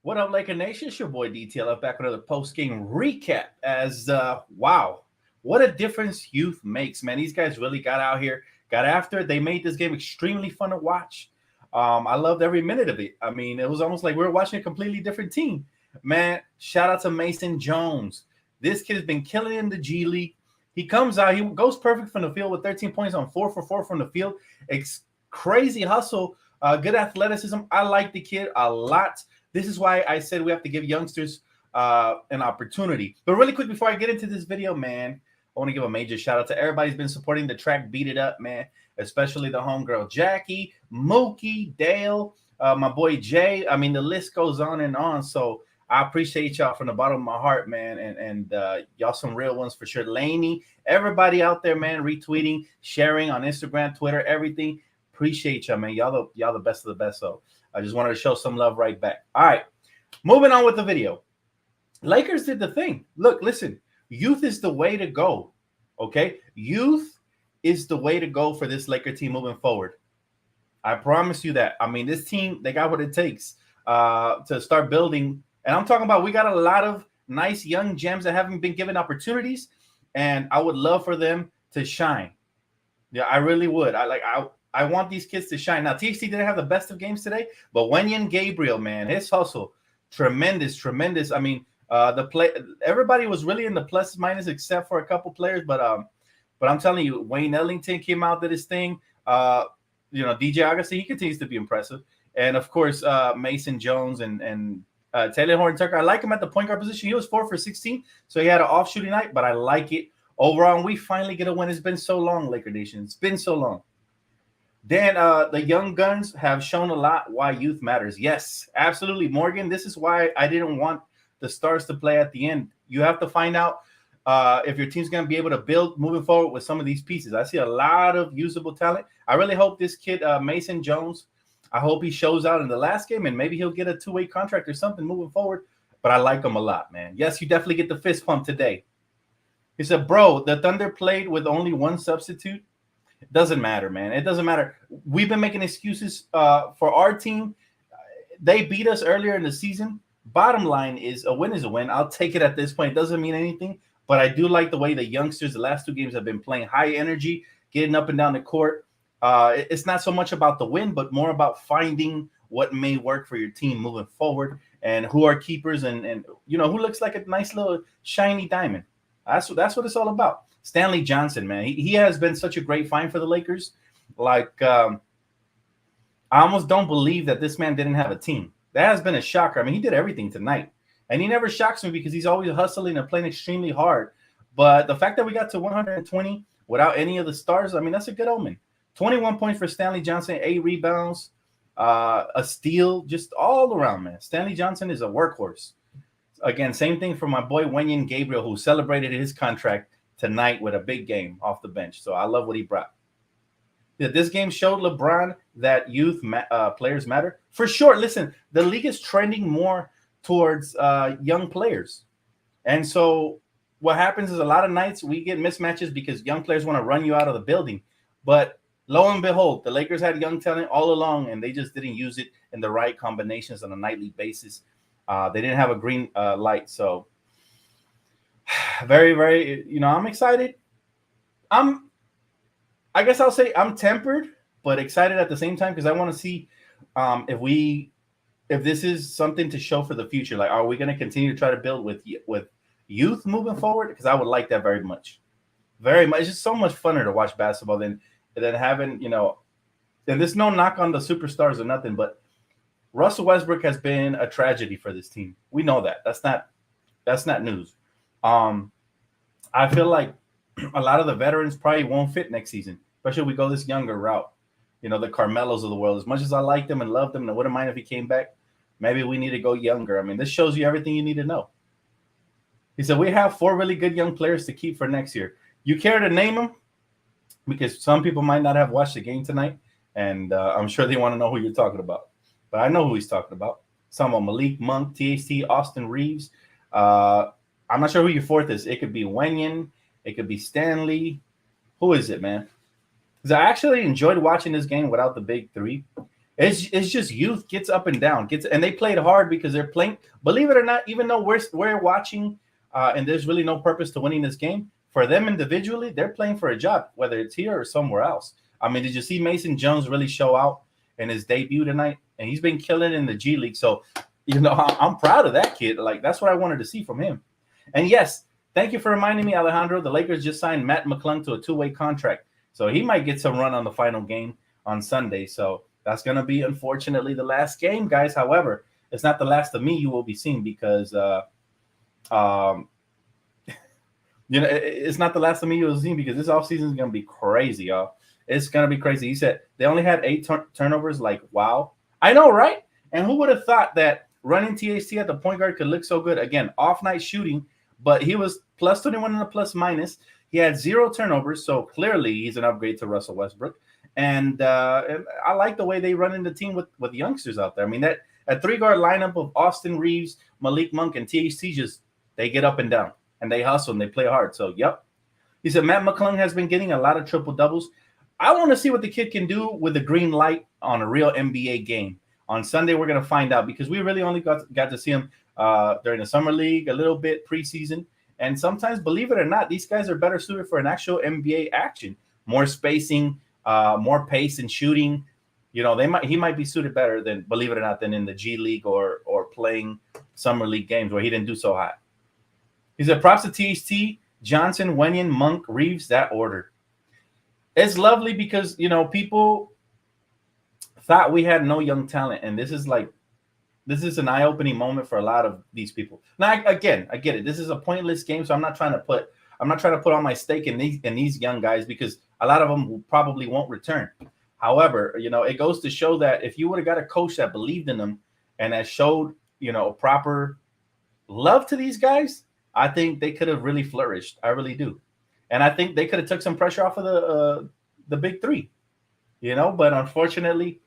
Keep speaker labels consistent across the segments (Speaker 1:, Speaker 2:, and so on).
Speaker 1: What up, Laker Nation? It's your boy DTLF back with another post-game recap. Wow, what a difference youth makes, man. These guys really got out here, got after it. They made this game extremely fun to watch. I loved every minute of it. I mean, it was almost like we were watching a completely different team. Man, shout out to Mason Jones. This kid has been killing in the G League. He comes out, he goes perfect from the field with 13 points on 4 for 4 from the field. It's crazy hustle, good athleticism. I like the kid a lot. This is why I said we have to give youngsters an opportunity. But really quick, before I get into this video, man, I want to give a major shout out to everybody who's been supporting the track Beat It Up, man, especially the homegirl Jackie, Mookie, Dale, my boy Jay. I mean, the list goes on and on. So I appreciate y'all from the bottom of my heart, man. And y'all some real ones for sure. Laney, everybody out there, man, retweeting, sharing on Instagram, Twitter, everything. Appreciate y'all, man. Y'all the best of the best. So I just wanted to show some love right back. All right, moving on with the video. Lakers did the thing. Look, listen, youth is the way to go, okay? Youth is the way to go for this Laker team moving forward. I promise you that. I mean, this team, they got what it takes to start building. And I'm talking about we got a lot of nice young gems that haven't been given opportunities, and I would love for them to shine. Yeah, I really would. I want these kids to shine. Now, THT didn't have the best of games today, but Wenyen Gabriel, man, his hustle, tremendous. I mean, everybody was really in the plus minus except for a couple players, but I'm telling you, Wayne Ellington came out, did his thing. DJ Agassi, he continues to be impressive, and of course, Mason Jones and Taylor Horton Tucker. I like him at the point guard position. He was 4 for 16, so he had an off shooting night, but I like it overall. And we finally get a win. It's been so long, Laker Nation. It's been so long. Then the young guns have shown a lot why youth matters. Yes, absolutely, Morgan. This is why I didn't want the stars to play at the end. You have to find out if your team's going to be able to build moving forward with some of these pieces. I see a lot of usable talent. I really hope this kid, Mason Jones, I hope he shows out in the last game, and maybe he'll get a two-way contract or something moving forward. But I like him a lot, man. Yes, you definitely get the fist pump today. He said, bro, the Thunder played with only one substitute. It doesn't matter, man. It doesn't matter. We've been making excuses for our team. They beat us earlier in the season. Bottom line is a win is a win. I'll take it at this point. It doesn't mean anything, but I do like the way the youngsters the last two games have been playing high energy, getting up and down the court. It's not so much about the win, but more about finding what may work for your team moving forward and who are keepers and who looks like a nice little shiny diamond. That's what it's all about. Stanley Johnson, man, he has been such a great find for the Lakers. Like, I almost don't believe that this man didn't have a team. That has been a shocker. I mean, he did everything tonight, and he never shocks me because he's always hustling and playing extremely hard. But the fact that we got to 120 without any of the stars, I mean, that's a good omen. 21 points for Stanley Johnson, 8 rebounds, a steal, just all around, man. Stanley Johnson is a workhorse. Again, same thing for my boy Wenyen Gabriel, who celebrated his contract tonight with a big game off the bench. So I love what he brought. Yeah, this game showed LeBron that youth players matter. For sure, listen, the league is trending more towards young players. And so what happens is a lot of nights we get mismatches because young players want to run you out of the building. But lo and behold, the Lakers had young talent all along, and they just didn't use it in the right combinations on a nightly basis. They didn't have a green light. So very, very, I'm excited. I guess I'll say I'm tempered, but excited at the same time because I want to see if this is something to show for the future. Like, are we going to continue to try to build with youth moving forward? Because I would like that very much. Very much. It's just so much funner to watch basketball than having, and there's no knock on the superstars or nothing, but Russell Westbrook has been a tragedy for this team. We know that. That's not news. I feel like a lot of the veterans probably won't fit next season, especially if we go this younger route. The Carmelos of the world. As much as I like them and love them, and I wouldn't mind if he came back, maybe we need to go younger. I mean, this shows you everything you need to know. He said, we have 4 really good young players to keep for next year. You care to name them? Because some people might not have watched the game tonight, and I'm sure they want to know who you're talking about. But I know who he's talking about. Some about Malik Monk, THT, Austin Reeves. I'm not sure who your fourth is. It could be Wenyen. It could be Stanley. Who is it, man? Because I actually enjoyed watching this game without the big three. It's just youth gets up and down, gets and they played hard because they're playing. Believe it or not, even though we're watching, and there's really no purpose to winning this game for them individually, they're playing for a job, whether it's here or somewhere else. I mean, did you see Mason Jones really show out in his debut tonight? And he's been killing in the G League. So, I'm proud of that kid. Like that's what I wanted to see from him. And yes, thank you for reminding me, Alejandro. The Lakers just signed Matt McClung to a 2-way contract, so he might get some run on the final game on Sunday. So that's going to be, unfortunately, the last game, guys. However, it's not the last of me you will be seeing because, um, it's not the last of me you will see because this offseason is going to be crazy, y'all. It's going to be crazy. He said they only had 8 turnovers. Like, wow. I know, right? And who would have thought that running THT at the point guard could look so good? Again, off-night shooting, but he was plus 21 in the plus minus. He had 0 turnovers, so clearly he's an upgrade to Russell Westbrook. And I like the way they run in the team with youngsters out there. I mean, that 3-guard lineup of Austin Reeves, Malik Monk, and THT they get up and down, and they hustle, and they play hard. So, yep. He said Matt McClung has been getting a lot of triple-doubles. I want to see what the kid can do with the green light on a real NBA game. On Sunday, we're going to find out because we really only got to see him during the summer league, a little bit preseason. And sometimes, believe it or not, these guys are better suited for an actual NBA action. More spacing, more pace and shooting. He might be suited better than, believe it or not, than in the G League or playing summer league games where he didn't do so hot. He said, props to THT, Johnson, Wenyen, Monk, Reeves, that order. It's lovely because, people thought we had no young talent. And this is an eye-opening moment for a lot of these people. Now, again, I get it. This is a pointless game, so I'm not trying to put all my stake in these young guys because a lot of them probably won't return. However, it goes to show that if you would have got a coach that believed in them and that showed, proper love to these guys, I think they could have really flourished. I really do. And I think they could have took some pressure off of the big three, but unfortunately,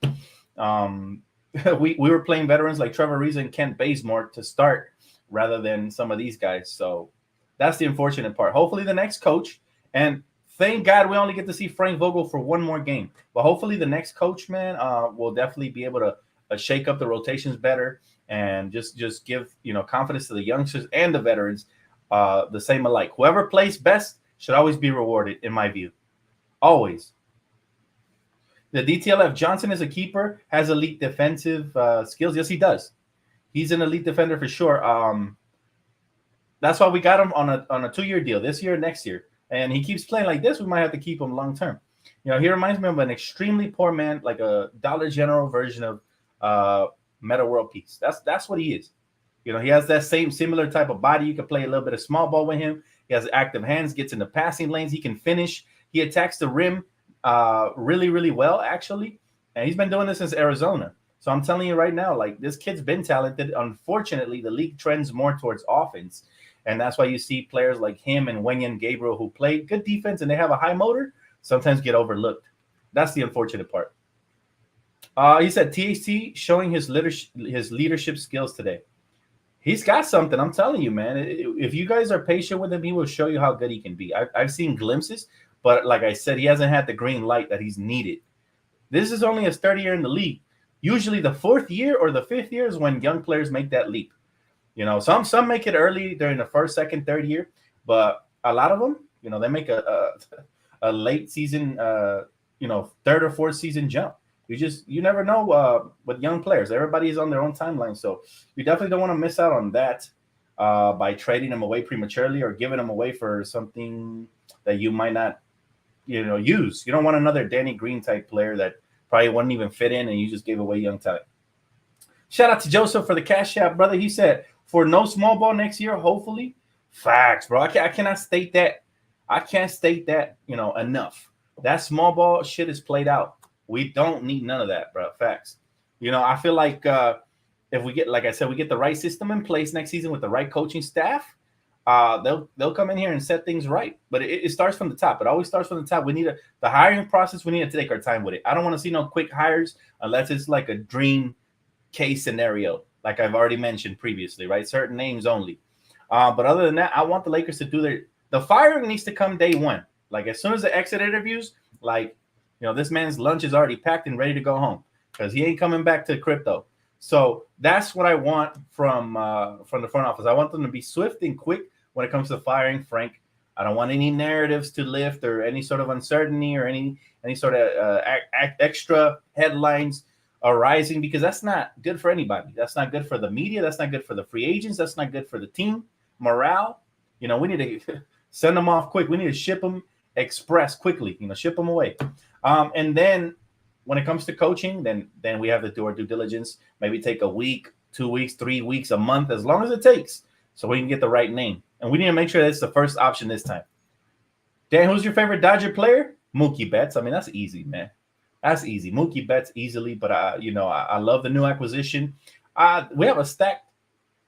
Speaker 1: we were playing veterans like Trevor Ariza and Kent Bazemore to start rather than some of these guys. So that's the unfortunate part. Hopefully the next coach, and thank God we only get to see Frank Vogel for one more game, but hopefully the next coach, man, will definitely be able to shake up the rotations better and just give, confidence to the youngsters and the veterans the same alike. Whoever plays best should always be rewarded, in my view. Always. The DTLF, Johnson is a keeper, has elite defensive skills. Yes, he does. He's an elite defender for sure. That's why we got him on a 2-year deal, this year, next year. And he keeps playing like this, we might have to keep him long term. He reminds me of an extremely poor man, like a Dollar General version of Meta World Peace. That's what he is. He has that similar type of body. You can play a little bit of small ball with him. He has active hands, gets in the passing lanes. He can finish. He attacks the rim really, really well, actually. And he's been doing this since Arizona. So I'm telling you right now, like, this kid's been talented. Unfortunately, the league trends more towards offense. And that's why you see players like him and Wenyen Gabriel, who play good defense and they have a high motor, sometimes get overlooked. That's the unfortunate part. He said THT showing his leadership skills today. He's got something. I'm telling you, man. If you guys are patient with him, he will show you how good he can be. I've seen glimpses, but like I said, he hasn't had the green light that he's needed. This is only his 3rd year in the league. Usually the 4th year or the 5th year is when young players make that leap. Some make it early during the 1st, 2nd, 3rd year, but a lot of them, they make a late season, 3rd or 4th season jump. You never know with young players. Everybody is on their own timeline, so you definitely don't want to miss out on that by trading them away prematurely or giving them away for something that you might not, use. You don't want another Danny Green type player that probably wouldn't even fit in, and you just gave away young talent. Shout out to Joseph for the cash app, brother. He said for no small ball next year, hopefully. Facts, bro. I cannot state that. I can't state that, enough. That small ball shit is played out. We don't need none of that, bro. Facts. I feel like if we get, like I said, we get the right system in place next season with the right coaching staff, they'll come in here and set things right. But it starts from the top. It always starts from the top. We need the hiring process. We need to take our time with it. I don't want to see no quick hires unless it's like a dream case scenario, like I've already mentioned previously, right? Certain names only. But other than that, I want the Lakers to do the firing needs to come day one. Like as soon as the exit interviews, like, this man's lunch is already packed and ready to go home. because he ain't coming back to crypto. So that's what I want from the front office. I want them to be swift and quick when it comes to firing Frank. I don't want any narratives to lift or any sort of uncertainty or any sort of extra headlines arising, because that's not good for anybody. That's not good for the media. That's not good for the free agents. That's not good for the team morale. You know, we need to send them off quick. We need to ship them express quickly. You know, ship them away. And then when it comes to coaching, then we have to do our due diligence. Maybe take a week, 2 weeks, 3 weeks, a month, as long as it takes, so we can get the right name. And we need to make sure that's the first option this time. Dan, who's your favorite Dodger player? Mookie Betts. I mean, that's easy, man. That's easy. Mookie Betts easily. But I love the new acquisition. We have a stacked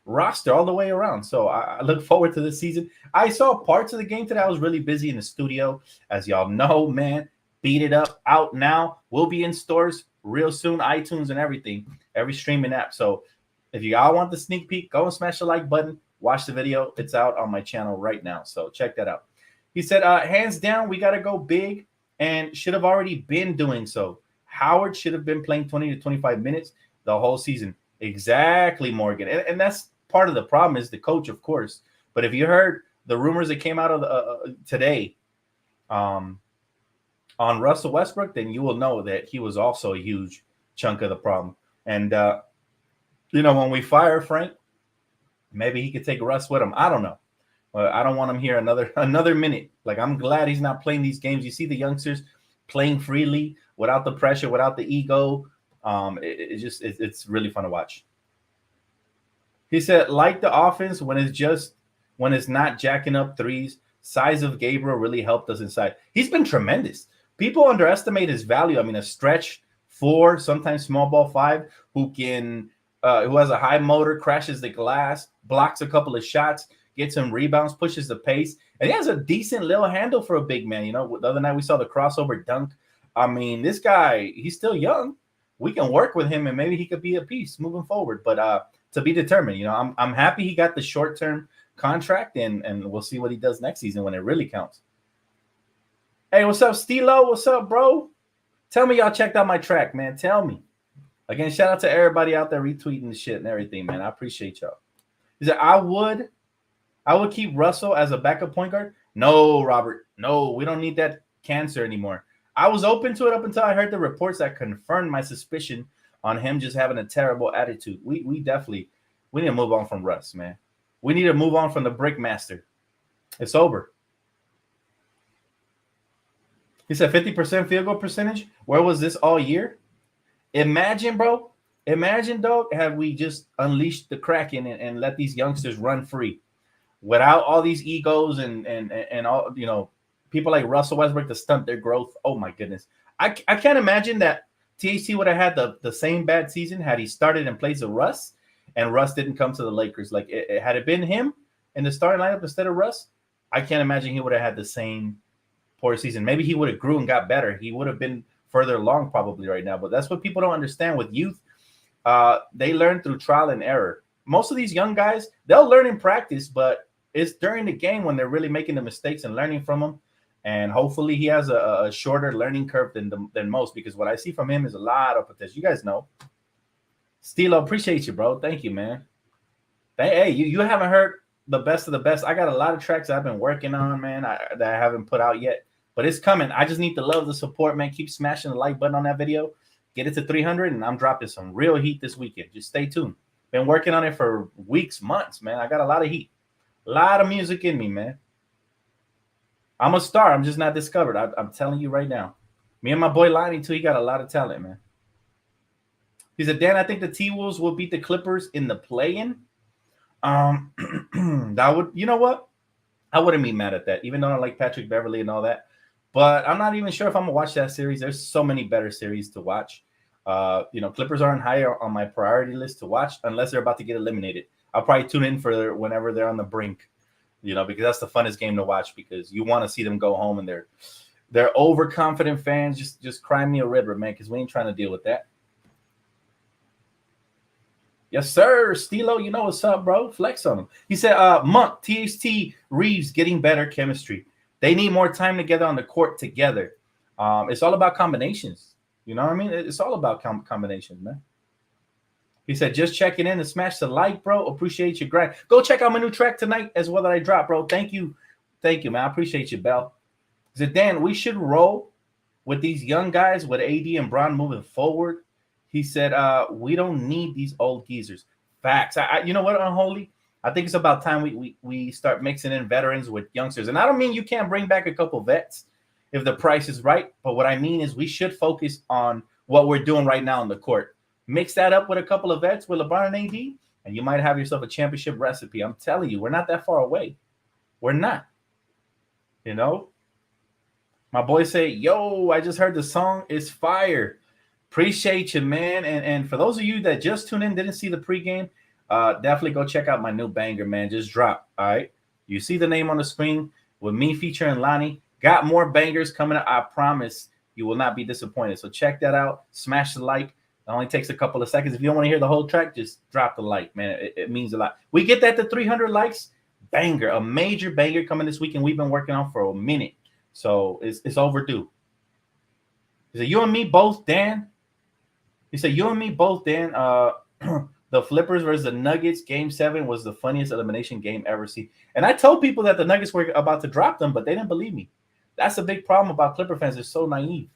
Speaker 1: roster all the way around, so I look forward to this season. I saw parts of the game today. I was really busy in the studio, as y'all know, man. Beat It Up out now. Will be in stores real soon, iTunes and everything, every streaming app. So if you all want the sneak peek, go and smash the like button. Watch the video. It's out on my channel right now, so check that out. He said, hands down, we got to go big, and should have already been doing so. Howard should have been playing 20 to 25 minutes the whole season. Exactly, Morgan. And that's part of the problem, is the coach, of course. But if you heard the rumors that came out of today on Russell Westbrook, then you will know that he was also a huge chunk of the problem. And, when we fire Frank, maybe he could take Russ with him. I don't know. I don't want him here another minute. Like, I'm glad he's not playing these games. You see the youngsters playing freely without the pressure, without the ego. It's really fun to watch. He said, like the offense when it's not jacking up threes. Size of Gabriel really helped us inside. He's been tremendous. People underestimate his value. I mean, a stretch 4, sometimes small ball 5, who has a high motor, crashes the glass, blocks a couple of shots, gets some rebounds, pushes the pace, and he has a decent little handle for a big man. You know, the other night we saw the crossover dunk. I mean, this guy, he's still young. We can work with him, and maybe he could be a piece moving forward. But to be determined. I'm happy he got the short-term contract, and we'll see what he does next season when it really counts. Hey, what's up, Stilo? What's up, bro? Tell me y'all checked out my track, man. Tell me. Again, shout out to everybody out there retweeting the shit and everything, man. I appreciate y'all. He said, I would keep Russell as a backup point guard. No, Robert. No, we don't need that cancer anymore. I was open to it up until I heard the reports that confirmed my suspicion on him just having a terrible attitude. We need to move on from Russ, man. We need to move on from the Brick Master. It's over. He said 50% field goal percentage. Where was this all year? Imagine, bro. Imagine, dog, have we just unleashed the Kraken and let these youngsters run free without all these egos and all, people like Russell Westbrook to stunt their growth. Oh, my goodness. I can't imagine that THC would have had the same bad season had he started in place of Russ and Russ didn't come to the Lakers. Like, had it been him in the starting lineup instead of Russ, I can't imagine he would have had the same poor season. Maybe he would have grew and got better. He would have been further along probably right now. But that's what people don't understand with youth. They learn through trial and error. Most of these young guys, they'll learn in practice, but it's during the game when they're really making the mistakes and learning from them. And hopefully he has a shorter learning curve than most, because what I see from him is a lot of potential. You guys know. Stilo, appreciate you, bro. Thank you, man. Hey, you haven't heard the best of the best. I got a lot of tracks I've been working on, man, that I haven't put out yet. But it's coming. I just need the love, the support, man. Keep smashing the like button on that video. Get it to 300, and I'm dropping some real heat this weekend. Just stay tuned. Been working on it for weeks, months, man. I got a lot of heat. A lot of music in me, man. I'm a star. I'm just not discovered. I'm telling you right now. Me and my boy Lonnie, too, he got a lot of talent, man. He said, Dan, I think the T-Wolves will beat the Clippers in the play-in. That would, you know what? I wouldn't be mad at that, even though I like Patrick Beverly and all that. But I'm not even sure if I'm going to watch that series. There's so many better series to watch. Clippers aren't higher on my priority list to watch unless they're about to get eliminated. I'll probably tune in for whenever they're on the brink, because that's the funnest game to watch, because you want to see them go home and they're overconfident fans. Just cry me a river, man, because we ain't trying to deal with that. Yes, sir. Stilo, you know what's up, bro. Flex on him. He said, Monk, THT, Reeves getting better chemistry. They need more time together on the court together. It's all about combinations. You know what I mean? It's all about combinations, man. He said, just checking in and smash the like, bro. Appreciate your grind. Go check out my new track tonight as well that I dropped, bro. Thank you. Thank you, man. I appreciate you, Bell. He said, Dan, we should roll with these young guys with AD and Bron moving forward. He said, we don't need these old geezers. Facts. You know what, Unholy? I think it's about time we start mixing in veterans with youngsters. And I don't mean you can't bring back a couple vets if the price is right. But what I mean is we should focus on what we're doing right now in the court. Mix that up with a couple of vets with LeBron and AD, and you might have yourself a championship recipe. I'm telling you, we're not that far away. We're not. You know? My boys say, yo, I just heard the song. It's fire. Appreciate you, man. And for those of you that just tuned in, didn't see the pregame, definitely go check out my new banger, man. Just dropped. All right. You see the name on the screen with me featuring Lonnie. Got more bangers coming up. I promise you will not be disappointed. So check that out. Smash the like. It only takes a couple of seconds. If you don't want to hear the whole track, just drop the like, man. It means a lot. We get that to 300 likes. Banger. A major banger coming this week, and we've been working on for a minute. So it's overdue. He said, you and me both, Dan. He said, you and me both, Dan. The Flippers versus the Nuggets, Game 7 was the funniest elimination game ever seen. And I told people that the Nuggets were about to drop them, but they didn't believe me. That's a big problem about Clipper fans. They're so naive.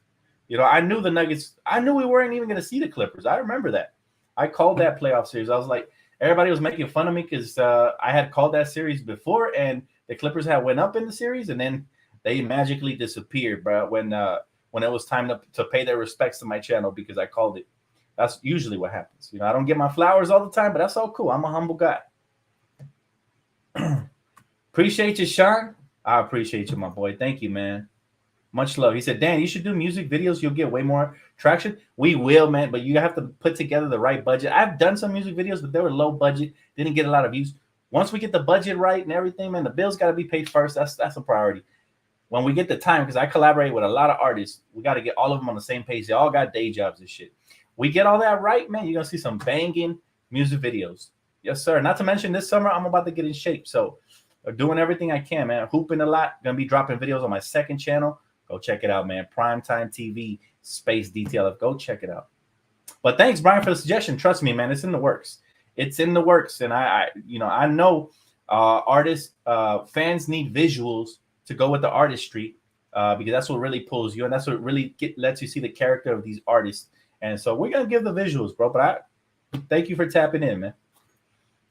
Speaker 1: You know, I knew the Nuggets. I knew we weren't even going to see the Clippers. I remember that. I called that playoff series. I was like, everybody was making fun of me because I had called that series before, and the Clippers had went up in the series, and then they magically disappeared, bro, when it was time to pay their respects to my channel because I called it. That's usually what happens. You know, I don't get my flowers all the time, but that's all cool. I'm a humble guy. Appreciate you, Sean. I appreciate you, my boy. Thank you, man. Much love. He said, Dan, you should do music videos. You'll get way more traction. We will, man, but you have to put together the right budget. I've done some music videos, but they were low budget. Didn't get a lot of views. Once we get the budget right and everything, man, the bills got to be paid first. That's a priority. When we get the time, because I collaborate with a lot of artists, we got to get all of them on the same page. They all got day jobs and shit. We get all that right, man, you're going to see some banging music videos. Yes, sir. Not to mention this summer, I'm about to get in shape. So doing everything I can, man. Hooping a lot. Going to be dropping videos on my second channel. Go check it out, man. Primetime TV, Space Detail. Go check it out. But thanks, Brian, for the suggestion. Trust me, man. It's in the works. It's in the works. And I know artists, fans need visuals to go with the artistry because that's what really pulls you. And that's what really lets you see the character of these artists. And so we're going to give the visuals, bro. But I thank you for tapping in, man.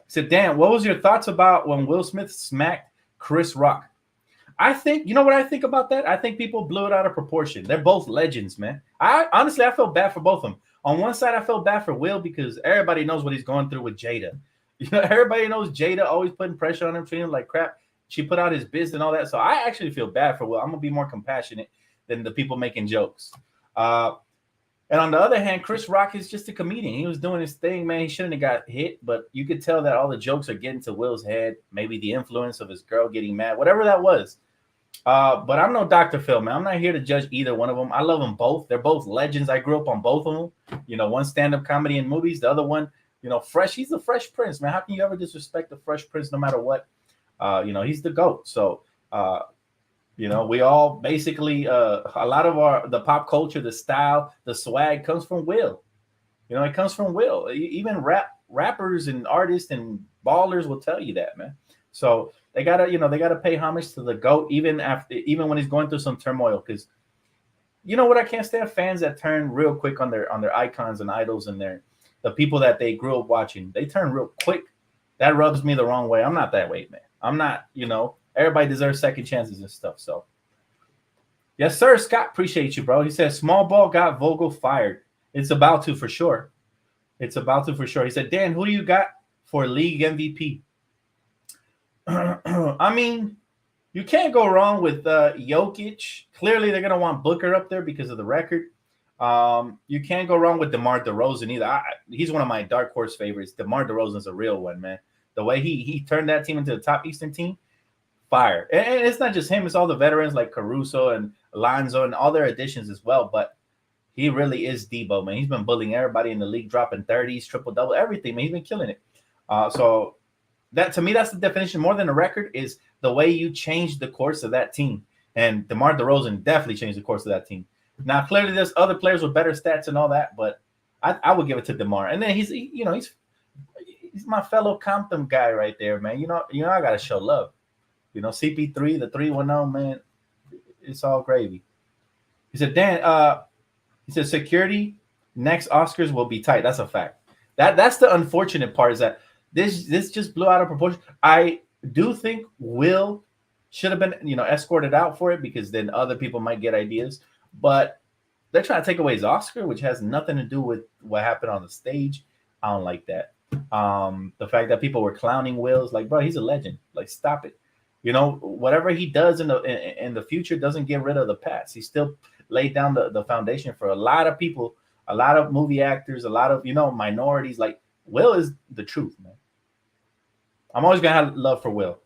Speaker 1: So, Dan, what was your thoughts about when Will Smith smacked Chris Rock? I think, you know what I think about that? I think people blew it out of proportion. They're both legends, man. Honestly, I felt bad for both of them. On one side, I felt bad for Will because everybody knows what he's going through with Jada. You know, everybody knows Jada always putting pressure on him, treating him like crap. She put out his business and all that. So I actually feel bad for Will. I'm going to be more compassionate than the people making jokes. And on the other hand, Chris Rock is just a comedian. He was doing his thing, man. He shouldn't have got hit, but you could tell that all the jokes are getting to Will's head. Maybe the influence of his girl getting mad, whatever that was. But I'm no Dr. Phil, man. I'm not here to judge either one of them. I love them both. They're both legends. I grew up on both of them. You know, one stand-up comedy in movies, the other one, you know, Fresh. He's the Fresh Prince, man. How can you ever disrespect the Fresh Prince no matter what? You know, he's the GOAT. So, you know, we all basically a lot of the pop culture, the style, the swag comes from Will. You know, it comes from Will. Even rappers and artists and ballers will tell you that, man. So they gotta pay homage to the GOAT even when he's going through some turmoil. Because you know what, I can't stand fans that turn real quick on their icons and idols and the people that they grew up watching. They turn real quick. That rubs me the wrong way. I'm not that way, man. I'm not, you know. Everybody deserves second chances and stuff. So, yes, sir, Scott. Appreciate you, bro. He says, small ball got Vogel fired. It's about to for sure. It's about to for sure. He said, Dan, who do you got for league MVP? I mean, you can't go wrong with Jokic. Clearly, they're going to want Booker up there because of the record. You can't go wrong with DeMar DeRozan either. He's one of my dark horse favorites. DeMar DeRozan's a real one, man. The way he turned that team into the top Eastern team, fire. And it's not just him, it's all the veterans like Caruso and Alonzo and all their additions as well. But he really is Debo, man. He's been bullying everybody in the league, dropping 30s, triple-double, everything, man. He's been killing it. So that, to me, that's the definition. More than a record is the way you change the course of that team. And DeMar DeRozan definitely changed the course of that team. Now, clearly, there's other players with better stats and all that, but I would give it to DeMar. And then he's my fellow Compton guy right there, man. I gotta show love. CP3, the 310, man, it's all gravy. He said, Dan, he said security next Oscars will be tight. That's a fact. That's the unfortunate part is that this just blew out of proportion. I do think Will should have been, escorted out for it because then other people might get ideas. But they're trying to take away his Oscar, which has nothing to do with what happened on the stage. I don't like that. The fact that people were clowning Will's like, bro, he's a legend. Like, stop it. Whatever he does in the future doesn't get rid of the past. He still laid down the foundation for a lot of people, a lot of movie actors, a lot of minorities. Like, Will is the truth, man. I'm always gonna have love for Will.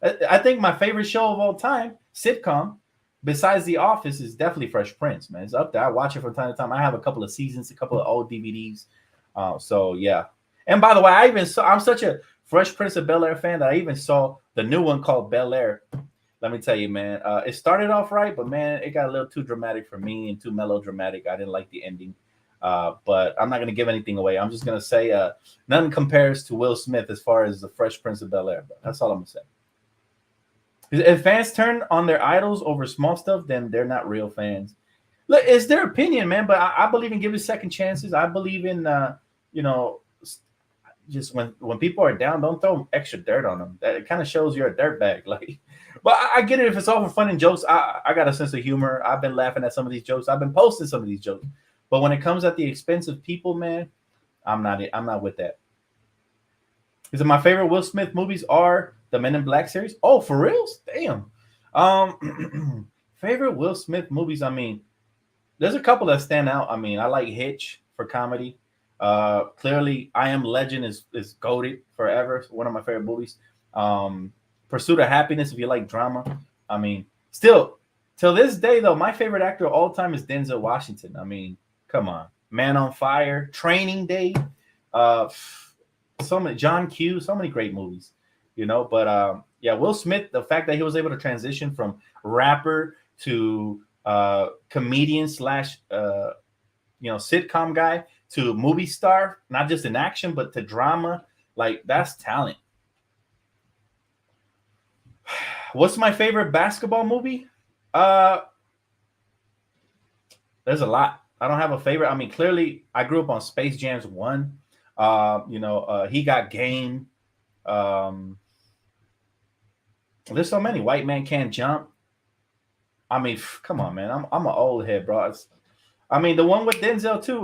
Speaker 1: I think my favorite show of all time, sitcom, besides The Office, is definitely Fresh Prince, man. It's up there. I watch it from time to time. I have a couple of seasons, a couple of old DVDs. So yeah. And by the way, I'm such a Fresh Prince of Bel-Air fan that I even saw the new one called Bel-Air. Let me tell you, man, it started off right, but man, it got a little too dramatic for me and too melodramatic. I didn't like the ending. But I'm not going to give anything away. I'm just going to say nothing compares to Will Smith as far as the Fresh Prince of Bel-Air. That's all I'm going to say. If fans turn on their idols over small stuff, then they're not real fans. Look, it's their opinion, man. But I believe in giving second chances. I believe in, just when people are down, don't throw extra dirt on them. That it kind of shows you're a dirtbag. Like, but I get it if it's all for fun and jokes. I got a sense of humor. I've been laughing at some of these jokes. I've been posting some of these jokes. But when it comes at the expense of people, man, I'm not with that. Because my favorite Will Smith movies are the Men in Black series. Oh, for reals? Damn. Favorite Will Smith movies. I mean, there's a couple that stand out. I mean, I like Hitch for comedy. Clearly, I Am Legend is goated forever. It's one of my favorite movies. Pursuit of Happiness, if you like drama. I mean, still, till this day, though, my favorite actor of all time is Denzel Washington. I mean, come on. Man on Fire, Training Day, so many, John Q, so many great movies, But yeah, Will Smith, the fact that he was able to transition from rapper to comedian slash sitcom guy to movie star, not just in action, but to drama, like that's talent. What's my favorite basketball movie? There's a lot. I don't have a favorite. I mean, clearly, I grew up on Space Jam's 1. He Got Game. There's so many. White Man Can't Jump. I mean, come on, man. I'm an old head, bro. I mean, the one with Denzel too.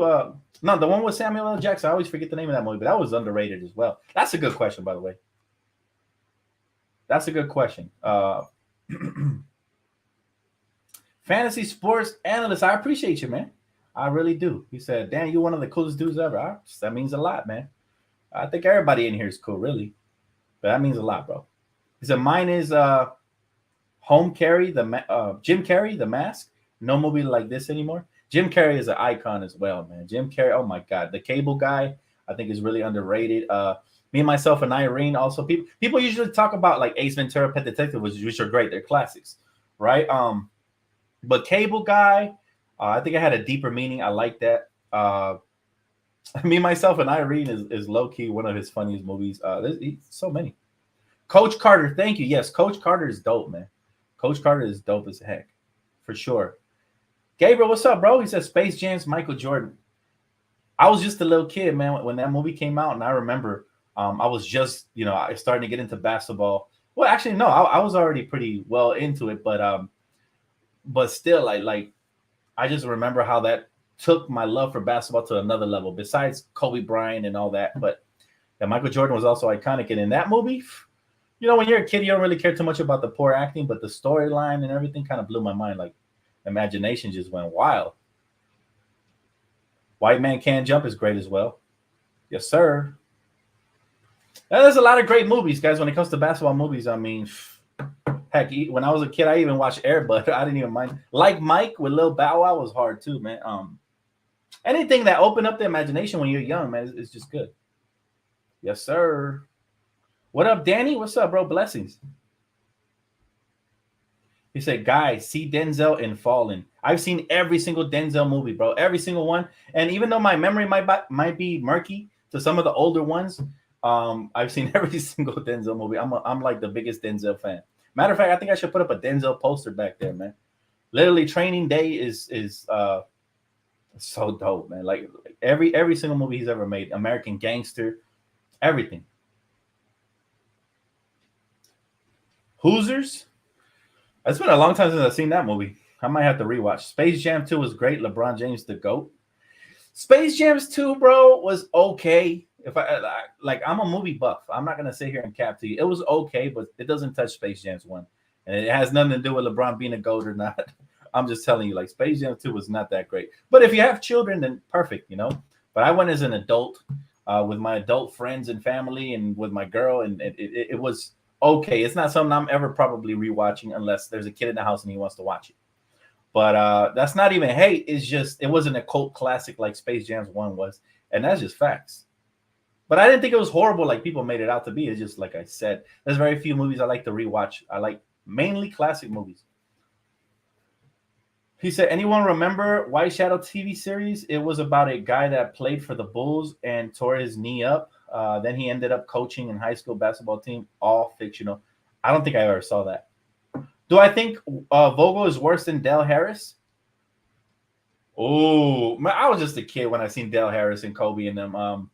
Speaker 1: No, the one with Samuel L. Jackson. I always forget the name of that movie, but that was underrated as well. That's a good question, by the way. That's a good question. Fantasy sports analyst. I appreciate you, man. I really do. He said, Dan, you're one of the coolest dudes ever. That means a lot, man. I think everybody in here is cool, really. But that means a lot, bro. He said, mine is Jim Carrey, The Mask. No movie like this anymore. Jim Carrey is an icon as well, man. Jim Carrey, oh my God. The Cable Guy, I think is really underrated. Me, Myself, and Irene also. People usually talk about like Ace Ventura, Pet Detective, which are great. They're classics, right? But Cable Guy, I think I had a deeper meaning. I like that. Me, Myself, and Irene is low-key one of his funniest movies. There's so many. Coach Carter, thank you. Yes, Coach Carter is dope, man. Coach Carter is dope as heck, for sure. Gabriel, what's up, bro? He says Space Jam's Michael Jordan. I was just a little kid, man, when that movie came out, and I remember I was just, starting to get into basketball. Well, actually, no, I was already pretty well into it, but still, like I just remember how that took my love for basketball to another level. Besides Kobe Bryant and all that, but yeah, Michael Jordan was also iconic. And in that movie, when you're a kid, you don't really care too much about the poor acting, but the storyline and everything kind of blew my mind. Like, imagination just went wild. White Man Can't Jump is great as well. Yes, sir. There's a lot of great movies, guys. When it comes to basketball movies, I mean, heck, when I was a kid, I even watched Air Bud. I didn't even mind. Like Mike with Lil Bow Wow was hard too, man. Anything that opened up the imagination when you're young, man, is just good. Yes, sir. What up, Danny? What's up, bro? Blessings. He said, "Guys, see Denzel in Fallen. I've seen every single Denzel movie, bro. Every single one. And even though my memory might be murky to some of the older ones, I've seen every single Denzel movie. I'm like the biggest Denzel fan. Matter of fact, I think I should put up a Denzel poster back there, man. Literally, Training Day is so dope, man. Like every single movie he's ever made, American Gangster, everything. Hoosiers. It's been a long time since I've seen that movie. I might have to rewatch. Space Jam 2 was great. LeBron James the GOAT. Space Jams 2, bro, was okay. If like I'm a movie buff. I'm not gonna sit here and cap to you. It was okay, but it doesn't touch Space Jams 1. And it has nothing to do with LeBron being a GOAT or not. I'm just telling you, like Space Jam 2 was not that great. But if you have children, then perfect, you know. But I went as an adult with my adult friends and family and with my girl, and it was okay. It's not something I'm ever probably rewatching unless there's a kid in the house and he wants to watch it. But that's not even hate. It's just it wasn't a cult classic like Space Jam 1 was. And that's just facts. But I didn't think it was horrible like people made it out to be. It's just like I said, there's very few movies I like to rewatch. I like mainly classic movies. He said, anyone remember White Shadow TV series? It was about a guy that played for the Bulls and tore his knee up. Then he ended up coaching in high school basketball team, all fictional. I don't think I ever saw that. Do I think Vogel is worse than Del Harris? Oh, I was just a kid when I seen Del Harris and Kobe and them.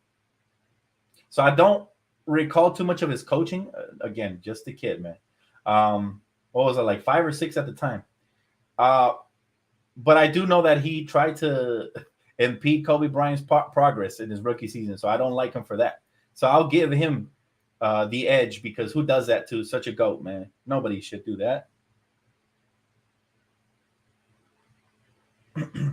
Speaker 1: So I don't recall too much of his coaching. Again, just a kid, man. What was it, like 5 or 6 at the time? But I do know that he tried to impede Kobe Bryant's progress in his rookie season. So I don't like him for that. So I'll give him the edge because who does that to such a GOAT, man? Nobody should do that.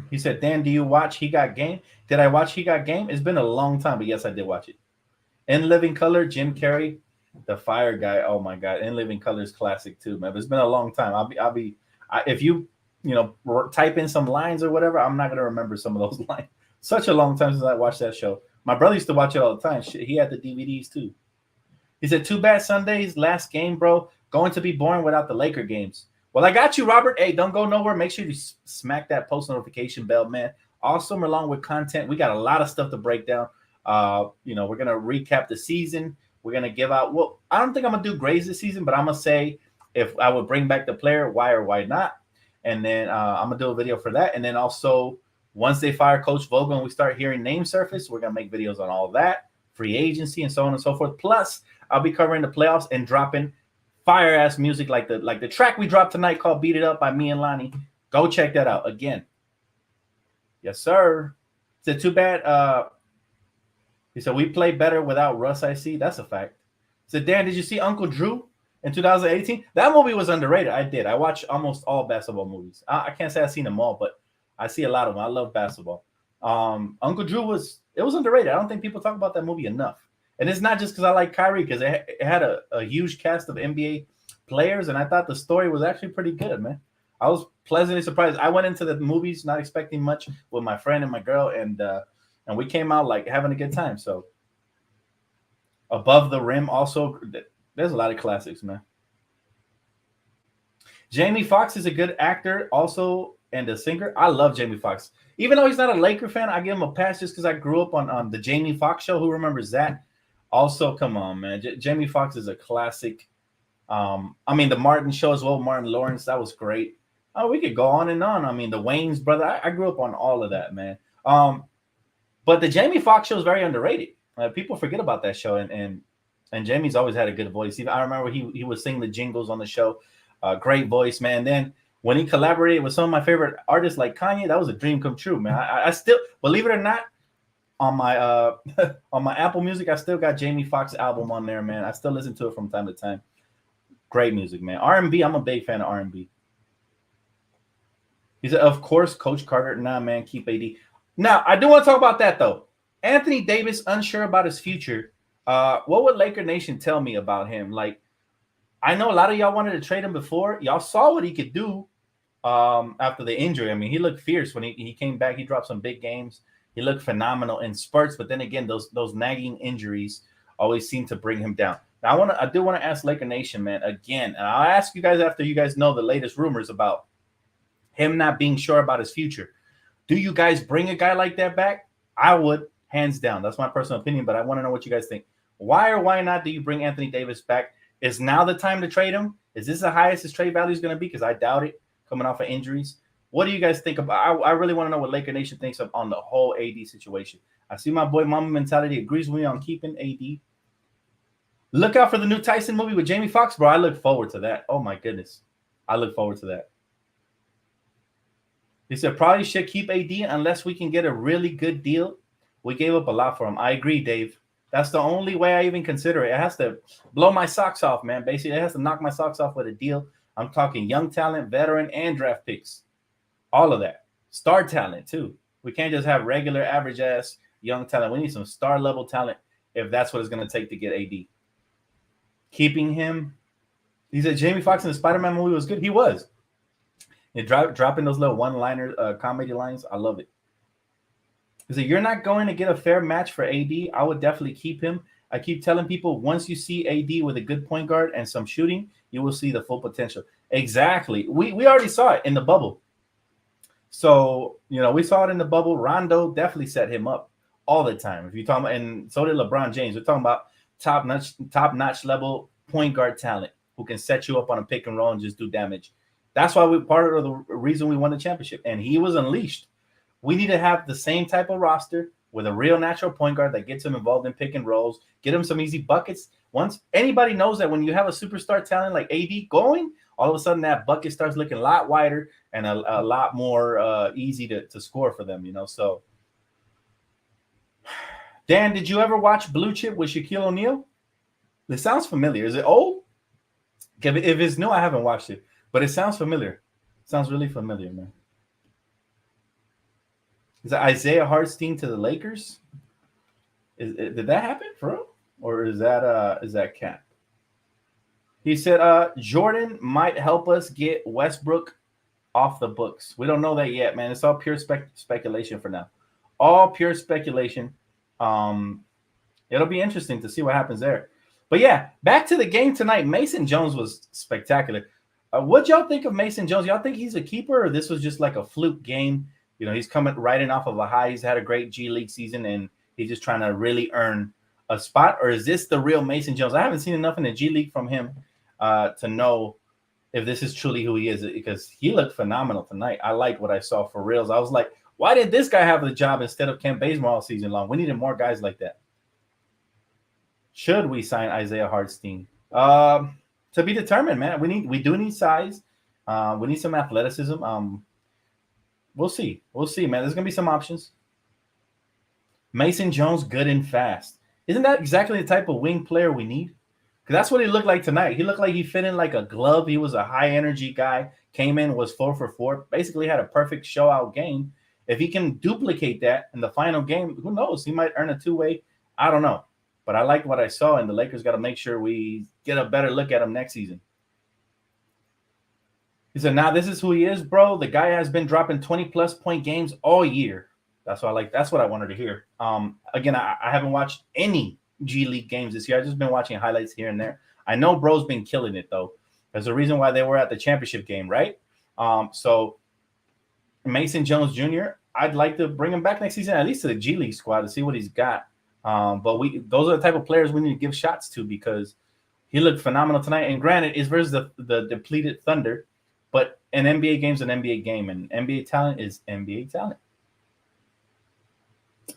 Speaker 1: He said, Dan, do you watch He Got Game? Did I watch He Got Game? It's been a long time, but yes, I did watch it. In Living Color, Jim Carrey, the fire guy. Oh my God. In Living Color is classic too, man. But it's been a long time. If you type in some lines or whatever, I'm not going to remember some of those lines. Such a long time since I watched that show. My brother used to watch it all the time. He had the DVDs too. He said, too bad Sunday's last game, bro. Going to be boring without the Laker games. Well, I got you, Robert. Hey, don't go nowhere. Make sure you smack that post notification bell, man. Awesome, along with content. We got a lot of stuff to break down. We're going to recap the season. We're going to give out, well, I don't think I'm going to do grades this season, but I'm going to say if I would bring back the player, why or why not. And then I'm going to do a video for that. And then also, once they fire Coach Vogel and we start hearing names surface, we're going to make videos on all of that, free agency and so on and so forth. Plus, I'll be covering the playoffs and dropping fire-ass music like the track we dropped tonight called Beat It Up by me and Lonnie. Go check that out again. Yes, sir. He said, too bad. He said, we play better without Russ, I see. That's a fact. He said, Dan, did you see Uncle Drew in 2018? That movie was underrated. I did. I watched almost all basketball movies. I can't say I've seen them all, but I see a lot of them. I love basketball. Uncle Drew was underrated. I don't think people talk about that movie enough. And it's not just because I like Kyrie, because it had a huge cast of NBA players, and I thought the story was actually pretty good, man. I was pleasantly surprised. I went into the movies not expecting much with my friend and my girl, and we came out like having a good time. So Above the Rim also, there's a lot of classics, man. Jamie Foxx is a good actor also and a singer. I love Jamie Foxx. Even though he's not a Laker fan, I give him a pass just because I grew up on the Jamie Foxx show. Who remembers that? Also, come on, man. Jamie Foxx is a classic. The Martin show as well. Martin Lawrence, that was great. Oh, we could go on and on. I mean, the Wayne's brother. I grew up on all of that, man. But the Jamie Foxx show is very underrated. People forget about that show, and Jamie's always had a good voice. I remember he was singing the jingles on the show. Great voice, man. Then when he collaborated with some of my favorite artists like Kanye, that was a dream come true, man. I still, believe it or not, on my on my Apple Music, I still got Jamie Foxx album on there, man. I still listen to it from time to time. Great music, man. R&B, I'm a big fan of R&B. He said, of course, Coach Carter. Nah, man, keep AD. Now, I do want to talk about that, though. Anthony Davis, unsure about his future. What would Laker Nation tell me about him? Like, I know a lot of y'all wanted to trade him before. Y'all saw what he could do after the injury. I mean, he looked fierce when he came back. He dropped some big games. He looked phenomenal in spurts, but then again, those nagging injuries always seem to bring him down. Now, I do want to ask Laker Nation, man, again, and I'll ask you guys after you guys know the latest rumors about him not being sure about his future. Do you guys bring a guy like that back? I would, hands down. That's my personal opinion, but I want to know what you guys think. Why or why not do you bring Anthony Davis back? Is now the time to trade him? Is this the highest his trade value is going to be? Because I doubt it, coming off of injuries. What do you guys think about? I really want to know what Laker Nation thinks on the whole AD situation. I see my boy Mama Mentality agrees with me on keeping AD. Look out for the new Tyson movie with Jamie Foxx, bro. I look forward to that. Oh my goodness, I look forward to that. He said probably should keep AD unless we can get a really good deal. We gave up a lot for him. I agree, Dave. That's the only way I even consider it. It has to blow my socks off, man. Basically, it has to knock my socks off with a deal. I'm talking young talent, veteran, and draft picks. All of that. Star talent, too. We can't just have regular, average-ass young talent. We need some star-level talent if that's what it's going to take to get AD. Keeping him. He said Jamie Foxx in the Spider-Man movie was good. He was. And dropping those little one-liner comedy lines, I love it. He said, you're not going to get a fair match for AD. I would definitely keep him. I keep telling people once you see AD with a good point guard and some shooting, you will see the full potential. Exactly. We already saw it in the bubble. So, we saw it in the bubble. Rondo definitely set him up all the time. If you talk about, and so did LeBron James. We're talking about top-notch level point guard talent who can set you up on a pick and roll and just do damage. That's why part of the reason we won the championship. And he was unleashed. We need to have the same type of roster with a real natural point guard that gets him involved in pick and rolls, get him some easy buckets. Once anybody knows that when you have a superstar talent like AD going, all of a sudden that bucket starts looking a lot wider and a lot more easy to score for them, So, Dan, did you ever watch Blue Chip with Shaquille O'Neal? It sounds familiar. Is it old? If it's new, I haven't watched it, but it sounds familiar. It sounds really familiar, man. Is it Isaiah Hartenstein to the Lakers? Did that happen for real? Or is that Cap? He said Jordan might help us get Westbrook off the books. We don't know that yet, man. It's all pure speculation for now. All pure speculation. It'll be interesting to see what happens there. But yeah, back to the game tonight. Mason Jones was spectacular. What y'all think of Mason Jones? Y'all think he's a keeper, or this was just like a fluke game? He's coming riding off of a high. He's had a great G League season, and he's just trying to really earn a spot. Or is this the real Mason Jones? I haven't seen enough in the G League from him to know if this is truly who he is, because he looked phenomenal tonight. I liked what I saw for reals. I was like, why did this guy have the job instead of Kent Bazemore all season long? We needed more guys like that. Should we sign Isaiah Hartenstein? To be determined, man. We do need size. We need some athleticism. We'll see. We'll see, man. There's going to be some options. Mason Jones, good and fast. Isn't that exactly the type of wing player we need? Because that's what he looked like tonight. He looked like he fit in like a glove. He was a high-energy guy. Came in, was 4 for 4. Basically had a perfect show-out game. If he can duplicate that in the final game, who knows? He might earn a two-way. I don't know. But I liked what I saw, and the Lakers got to make sure we get a better look at him next season. He said, now this is who he is, bro. The guy has been dropping 20-plus point games all year. That's what I like. That's what I wanted to hear. Again, I haven't watched any G League games this year. I've just been watching highlights here and there. I know bro's been killing it, though. There's a reason why they were at the championship game, right? So Mason Jones Jr., I'd like to bring him back next season, at least to the G League squad, to see what he's got. But those are the type of players we need to give shots to, because he looked phenomenal tonight. And granted, it's versus the depleted Thunder, but an NBA game's an NBA game, and NBA talent is NBA talent.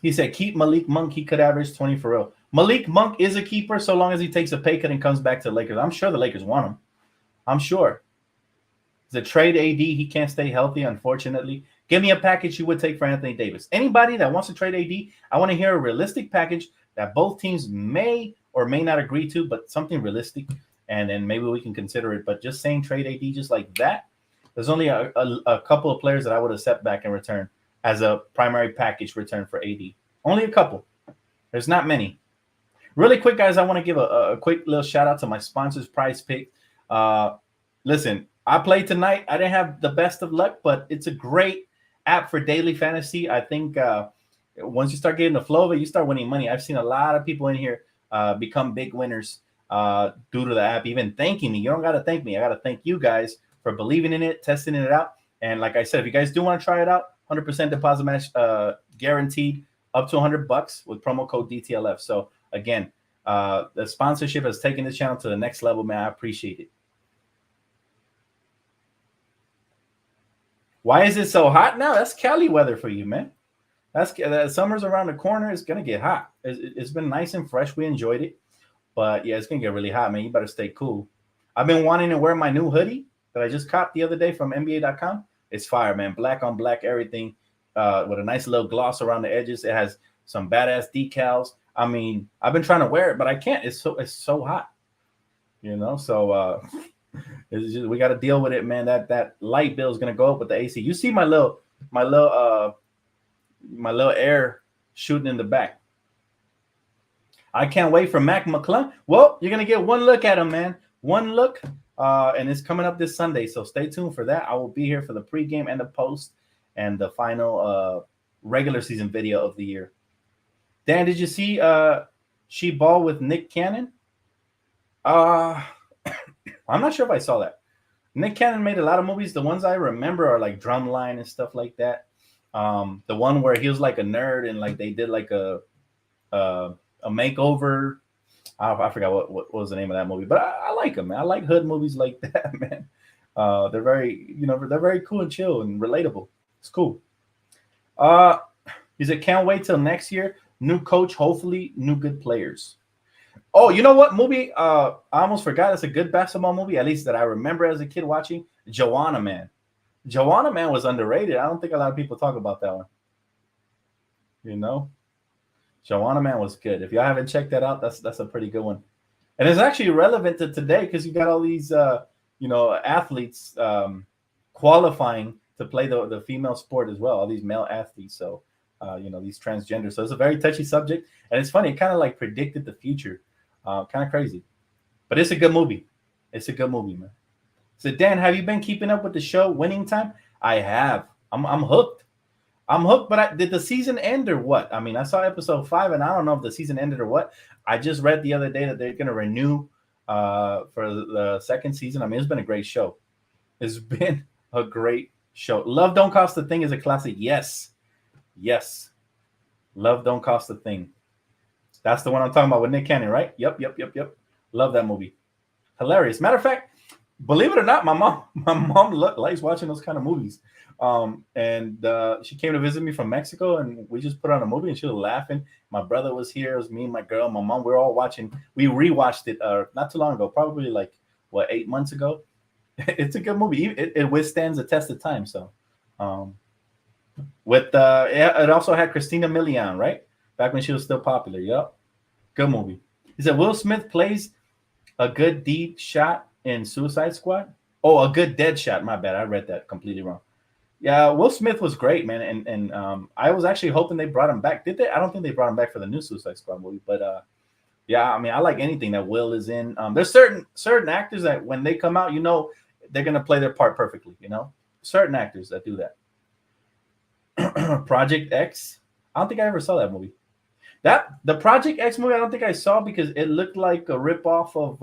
Speaker 1: He said, keep Malik Monk. He could average 20 for real. Malik Monk is a keeper so long as he takes a pay cut and comes back to the Lakers. I'm sure the Lakers want him. I'm sure. The trade AD, he can't stay healthy, unfortunately. Give me a package you would take for Anthony Davis. Anybody that wants to trade AD, I want to hear a realistic package that both teams may or may not agree to, but something realistic, and then maybe we can consider it. But just saying trade AD just like that, there's only a couple of players that I would accept back in return as a primary package return for AD. Only a couple. There's not many. Really quick, guys, I want to give a quick little shout out to my sponsors, Prize Pick. Listen, I played tonight. I didn't have the best of luck, but it's a great app for daily fantasy. I think once you start getting the flow of it, you start winning money. I've seen a lot of people in here become big winners due to the app even thanking me. You don't got to thank me. I got to thank you guys for believing in it, testing it out. And like I said, if you guys do want to try it out, 100% deposit match guaranteed up to $100 with promo code DTLF. So again, the sponsorship has taken the channel to the next level, man. I appreciate it. Why is it so hot now? That's Cali weather for you, man. That's summer's around the corner. It's gonna get hot. It's been nice and fresh. We enjoyed it, but yeah, it's gonna get really hot, man. You better stay cool. I've been wanting to wear my new hoodie that I just caught the other day from NBA.com. It's fire, man. Black on black, everything, with a nice little gloss around the edges. It has some badass decals. I mean, I've been trying to wear it, but I can't. It's so hot, you know. So it's just, we got to deal with it, man. That light bill is gonna go up with the AC. You see my little air shooting in the back. I can't wait for Mac McClung. Well, you're gonna get one look at him, man. One look, and it's coming up this Sunday. So stay tuned for that. I will be here for the pregame and the post and the final regular season video of the year. Dan, did you see She Ball with Nick Cannon? I'm not sure if I saw that. Nick Cannon made a lot of movies. The ones I remember are like Drumline and stuff like that. The one where he was like a nerd and like they did like a makeover. I forgot what was the name of that movie, but I like them, man. I like hood movies like that, man. They're very cool and chill and relatable. It's cool. He said, can't wait till next year. New coach, hopefully new good players. Oh, you know what movie? I almost forgot. It's a good basketball movie, at least that I remember as a kid watching. Joanna Man. Joanna Man was underrated. I don't think a lot of people talk about that one. You know, Joanna Man was good. If y'all haven't checked that out, that's a pretty good one. And it's actually relevant to today because you got all these athletes qualifying to play the female sport as well. All these male athletes. So these transgenders. So it's a very touchy subject, and it's funny. It kind of like predicted the future. Kind of crazy, but it's a good movie. It's a good movie, man. So Dan, have you been keeping up with the show Winning Time? I have. I'm hooked. I'm hooked. But did the season end or what? I mean, I saw episode 5, and I don't know if the season ended or what. I just read the other day that they're going to renew for the second season. I mean, it's been a great show. It's been a great show. Love Don't Cost a Thing is a classic. Yes. Love Don't Cost a Thing. That's the one I'm talking about with Nick Cannon, right? Yep. Love that movie. Hilarious. Matter of fact, believe it or not, my mom likes watching those kind of movies. And she came to visit me from Mexico, and we just put on a movie, and she was laughing. My brother was here. It was me, my girl, my mom. We're all watching. We rewatched it not too long ago, probably like 8 months ago. It's a good movie. It withstands the test of time. So, it also had Christina Milian, right? Back when she was still popular. Yep. Good movie. He said Will Smith plays a good deed shot in Suicide Squad. Oh, a good dead shot. My bad. I read that completely wrong. Yeah, Will Smith was great, man. And I was actually hoping they brought him back. Did they? I don't think they brought him back for the new Suicide Squad movie. But yeah, I mean, I like anything that Will is in. There's certain actors that when they come out, they're going to play their part perfectly. Certain actors that do that. Project X. I don't think I ever saw that movie. The Project X movie, I don't think I saw because it looked like a ripoff of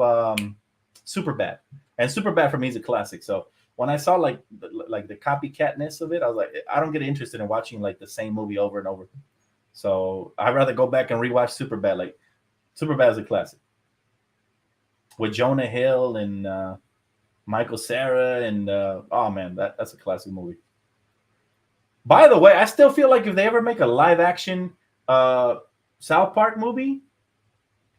Speaker 1: Superbad, and Superbad for me is a classic. So when I saw like the copycatness of it, I was like, I don't get interested in watching like the same movie over and over. So I'd rather go back and rewatch Superbad. Like Superbad is a classic with Jonah Hill and Michael Cera and oh man, that's a classic movie. By the way, I still feel like if they ever make a live action South Park movie,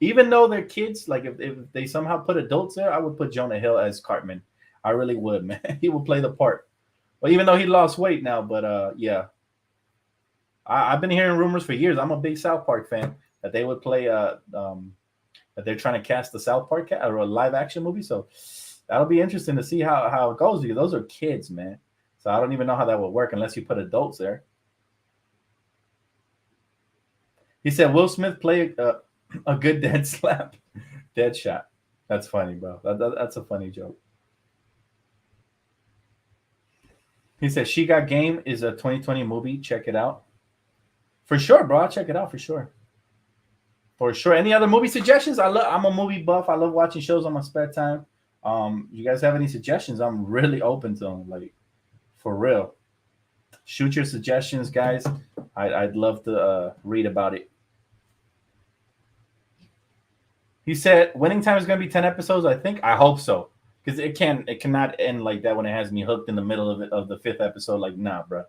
Speaker 1: even though they're kids, like if they somehow put adults there, I would put Jonah Hill as Cartman. I really would, man. He would play the part. Well, even though he lost weight now, but yeah. I've been hearing rumors for years. I'm a big South Park fan that they would play that they're trying to cast the South Park or a live action movie. So that'll be interesting to see how it goes because those are kids, man. So I don't even know how that would work unless you put adults there. He said Will Smith played a good dead slap, dead shot. That's funny, bro. That's a funny joke. He said She Got Game is a 2020 movie. Check it out. For sure, bro. I'll check it out for sure. For sure. Any other movie suggestions? I'm a movie buff. I love watching shows on my spare time. You guys have any suggestions? I'm really open to them. Like for real. Shoot your suggestions, guys. I'd love to read about it. He said winning time is gonna be 10 episodes. I think. I hope so. Because it cannot end like that when it has me hooked in the middle of it of the 5th episode. Like, nah, bro.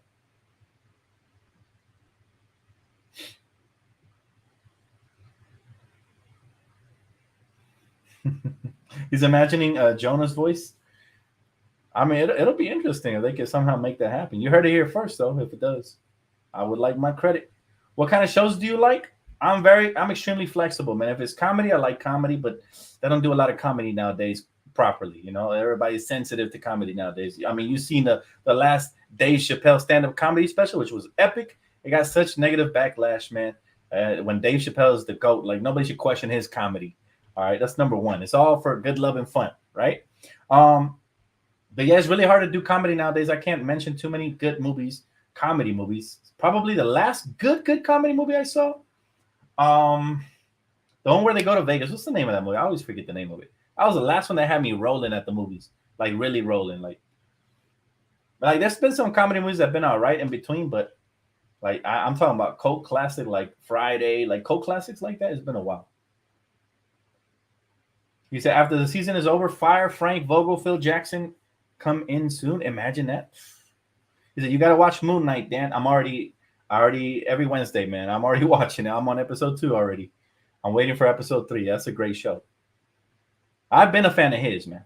Speaker 1: He's imagining Jonah's voice. I mean, it'll be interesting if they can somehow make that happen. You heard it here first, though. If it does, I would like my credit. What kind of shows do you like? I'm extremely flexible, man. If it's comedy, I like comedy, but they don't do a lot of comedy nowadays properly. You know, everybody's sensitive to comedy nowadays. I mean, you've seen the last Dave Chappelle stand-up comedy special, which was epic. It got such negative backlash, man. When Dave Chappelle is the GOAT, like nobody should question his comedy. All right, that's number one. It's all for good love and fun, right? But yeah, it's really hard to do comedy nowadays. I can't mention too many good movies, comedy movies. Probably the last good comedy movie I saw. The one where they go to Vegas. What's the name of that movie? I always forget the name of it. That was the last one that had me rolling at the movies, like really rolling. Like there's been some comedy movies that've been all right in between, but like I'm talking about cult classic, like Friday, like cult classics like that. It's been a while. He said after the season is over, fire Frank Vogel, Phil Jackson come in soon. Imagine that. He said you got to watch Moon Knight, Dan. I already every Wednesday, man. I'm already watching it. I'm on episode 2 already. I'm waiting for episode 3. That's a great show. I've been a fan of his, man.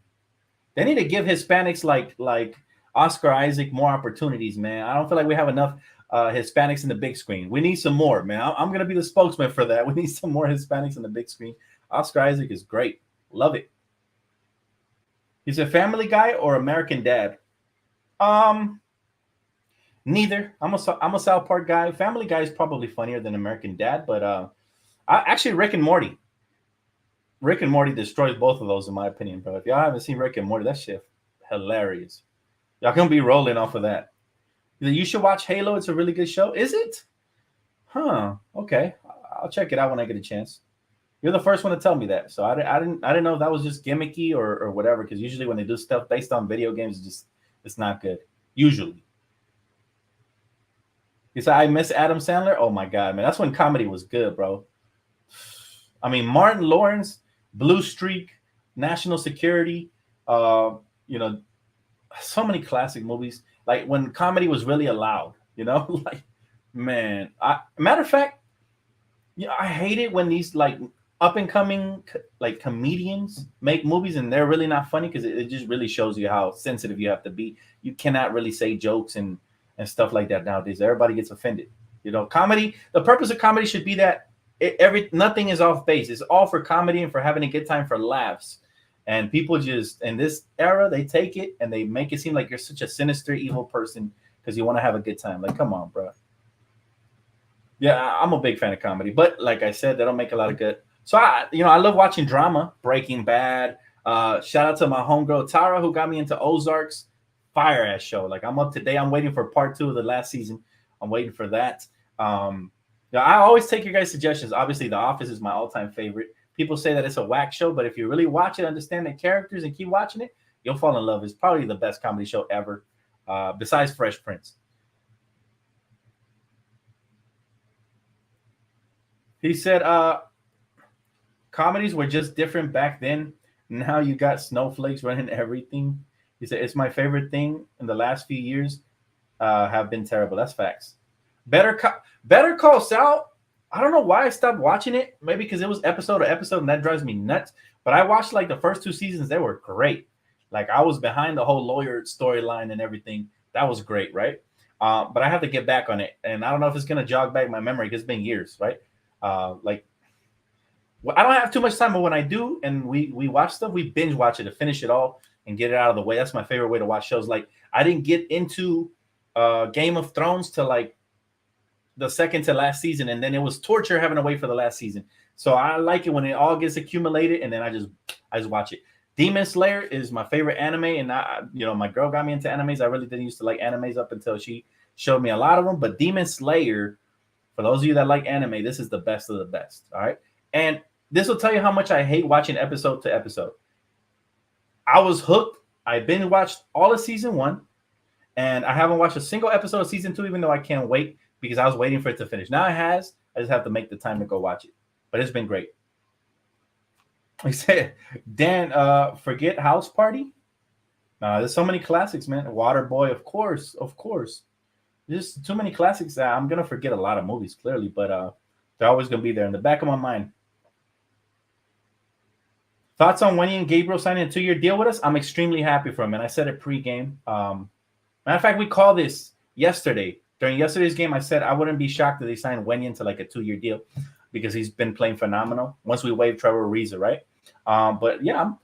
Speaker 1: They need to give Hispanics like Oscar Isaac more opportunities, man. I don't feel like we have enough Hispanics in the big screen. We need some more, man. I'm going to be the spokesman for that. We need some more Hispanics in the big screen. Oscar Isaac is great. Love it. He's a Family Guy or American Dad? Neither. I'm a South Park guy. Family Guy is probably funnier than American Dad, but actually Rick and Morty. Rick and Morty destroys both of those in my opinion, bro. If y'all haven't seen Rick and Morty, that shit hilarious. Y'all gonna be rolling off of that. You should watch Halo. It's a really good show. Is it? Huh. Okay. I'll check it out when I get a chance. You're the first one to tell me that, so I didn't know if that was just gimmicky or whatever. Because usually when they do stuff based on video games, it's not good. Usually. He said, I miss Adam Sandler. Oh my God, man. That's when comedy was good, bro. I mean, Martin Lawrence, Blue Streak, National Security, so many classic movies. Like when comedy was really allowed, like, man. Matter of fact, I hate it when these like up and coming like comedians make movies and they're really not funny because it just really shows you how sensitive you have to be. You cannot really say jokes and stuff like that nowadays. Everybody gets offended. Comedy. The purpose of comedy should be that nothing is off base. It's all for comedy and for having a good time, for laughs. And people just in this era, they take it and they make it seem like you're such a sinister, evil person because you want to have a good time. Like, come on, bro. Yeah, I'm a big fan of comedy, but like I said, they don't make a lot of good. So I love watching drama. Breaking Bad. Shout out to my homegirl Tara who got me into Ozarks. Fire ass show. Like I'm up to date. I'm waiting for part 2 of the last season. I'm waiting for that. I always take your guys' suggestions. Obviously, The Office is my all-time favorite. People say that it's a whack show, but if you really watch it, understand the characters, and keep watching it, you'll fall in love. It's probably the best comedy show ever, besides Fresh Prince. He said, comedies were just different back then. Now you got snowflakes running everything. He said, it's my favorite thing in the last few years have been terrible. That's facts. Better Call Saul. I don't know why I stopped watching it. Maybe because it was episode to episode, and that drives me nuts. But I watched like the first 2 seasons. They were great. Like I was behind the whole lawyer storyline and everything. That was great, right? But I have to get back on it, and I don't know if it's gonna jog back my memory because it's been years, right? I don't have too much time, but when I do, and we watch stuff, we binge watch it to finish it all and get it out of the way. That's my favorite way to watch shows. Like I didn't get into Game of Thrones till like the second to last season, and then it was torture having to wait for the last season. So I like it when it all gets accumulated, and then I just watch it. Demon Slayer is my favorite anime, and my girl got me into animes. I really didn't used to like animes up until she showed me a lot of them. But Demon Slayer, for those of you that like anime, this is the best of the best. All right. And this will tell you how much I hate watching episode to episode. I was hooked. I binge watched all of season 1, and I haven't watched a single episode of season 2, even though I can't wait because I was waiting for it to finish. Now it has. I just have to make the time to go watch it. But it's been great. He said, Dan, forget House Party. There's so many classics, man. Waterboy, of course. There's too many classics that I'm gonna forget a lot of movies, clearly, but they're always gonna be there in the back of my mind. Thoughts on Wendy and Gabriel signing a 2-year deal with us? I'm extremely happy for him, and I said it pre-game. Matter of fact, we called this yesterday. During yesterday's game, I said I wouldn't be shocked if they signed Wendy into like a 2-year deal because he's been playing phenomenal. Once we waived Trevor Ariza, right? But yeah, I'm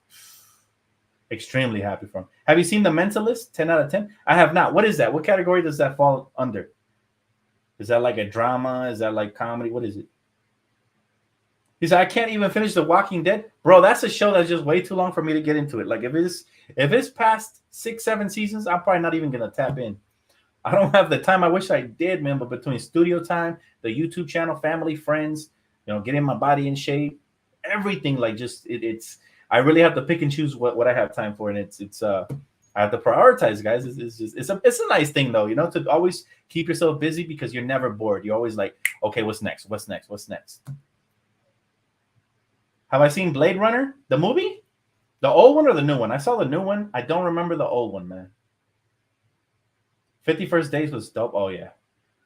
Speaker 1: extremely happy for him. Have you seen The Mentalist? 10 out of 10? I have not. What is that? What category does that fall under? Is that like a drama? Is that like comedy? What is it? He said, I can't even finish The Walking Dead. Bro, that's a show that's just way too long for me to get into it. Like if it's past 6-7 seasons, I'm probably not even gonna tap in. I don't have the time. I wish I did, man. But between studio time, the YouTube channel, family, friends, getting my body in shape, everything, like just it's I really have to pick and choose what I have time for, and it's I have to prioritize, guys. It's a nice thing though, to always keep yourself busy because you're never bored. You're always like, okay, what's next? What's next? What's next? Have I seen Blade Runner, the movie? The old one or the new one? I saw the new one. I don't remember the old one, man. 50 First Dates was dope. Oh, yeah.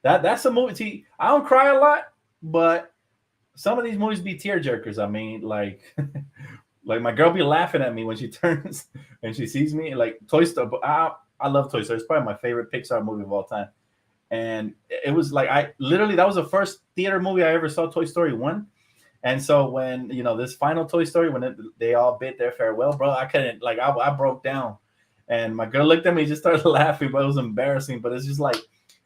Speaker 1: That's a movie. See, I don't cry a lot, but some of these movies be tear jerkers. I mean, like, like my girl be laughing at me when she turns and she sees me. Like Toy Story. I love Toy Story. It's probably my favorite Pixar movie of all time. And it was like, that was the first theater movie I ever saw, Toy Story 1. And so when, this final Toy Story, when they all bid their farewell, bro, I couldn't, like, I broke down. And my girl looked at me and just started laughing, but it was embarrassing. But it's just like,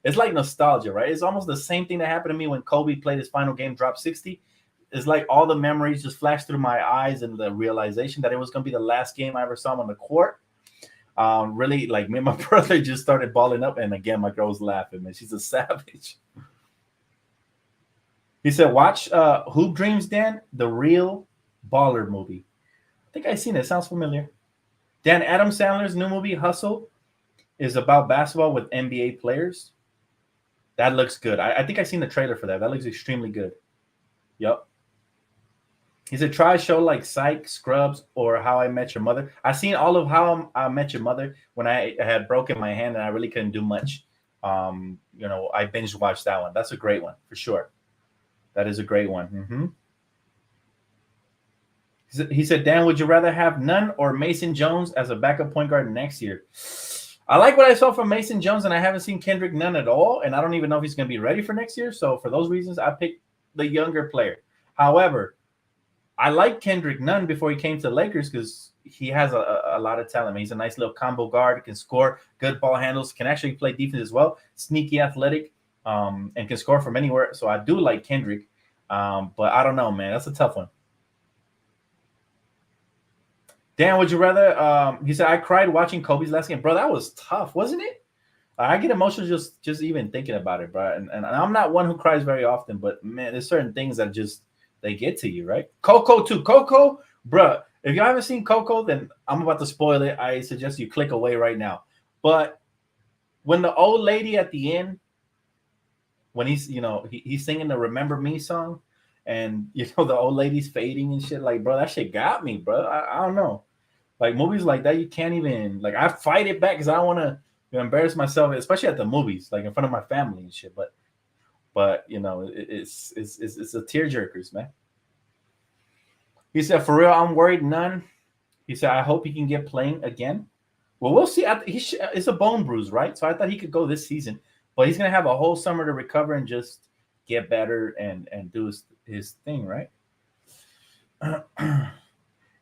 Speaker 1: it's like nostalgia, right? It's almost the same thing that happened to me when Kobe played his final game, dropped 60. It's like all the memories just flashed through my eyes and the realization that it was going to be the last game I ever saw him on the court. Really, like me and my brother just started balling up. And again, my girl was laughing, man. She's a savage. He said, watch Hoop Dreams, Dan, the real baller movie. I think I've seen it. Sounds familiar. Dan, Adam Sandler's new movie, Hustle, is about basketball with NBA players. That looks good. I think I've seen the trailer for that. That looks extremely good. Yep. He said, try a show like Psych, Scrubs, or How I Met Your Mother. I've seen all of How I Met Your Mother when I had broken my hand and I really couldn't do much. I binge watched that one. That's a great one, for sure. That is a great one. Mm-hmm. He said, Dan, would you rather have Nunn or Mason Jones as a backup point guard next year? I like what I saw from Mason Jones, and I haven't seen Kendrick Nunn at all, and I don't even know if he's going to be ready for next year. So for those reasons, I picked the younger player. However, I liked Kendrick Nunn before he came to the Lakers because he has a lot of talent. He's a nice little combo guard, can score, good ball handles, can actually play defense as well, sneaky athletic, and can score from anywhere. So I do like Kendrick, but I don't know, man. That's a tough one. Dan, would you rather? He said, I cried watching Kobe's last game. Bro, that was tough, wasn't it? I get emotional just even thinking about it, bro. And I'm not one who cries very often, but, man, there's certain things that just they get to you, right? Coco, too. Coco, bro, if you haven't seen Coco, then I'm about to spoil it. I suggest you click away right now. But when the old lady at the end, when he's singing the Remember Me song, and, the old lady's fading and shit, like, bro, that shit got me, bro. I don't know. Like, movies like that, you can't even, like, I fight it back because I don't want to embarrass myself, especially at the movies, like in front of my family and shit. But it's a tearjerkers, man. He said, for real, I'm worried none. He said, I hope he can get playing again. Well, we'll see. It's a bone bruise, right? So I thought he could go this season, but he's going to have a whole summer to recover and just get better and do his thing, right?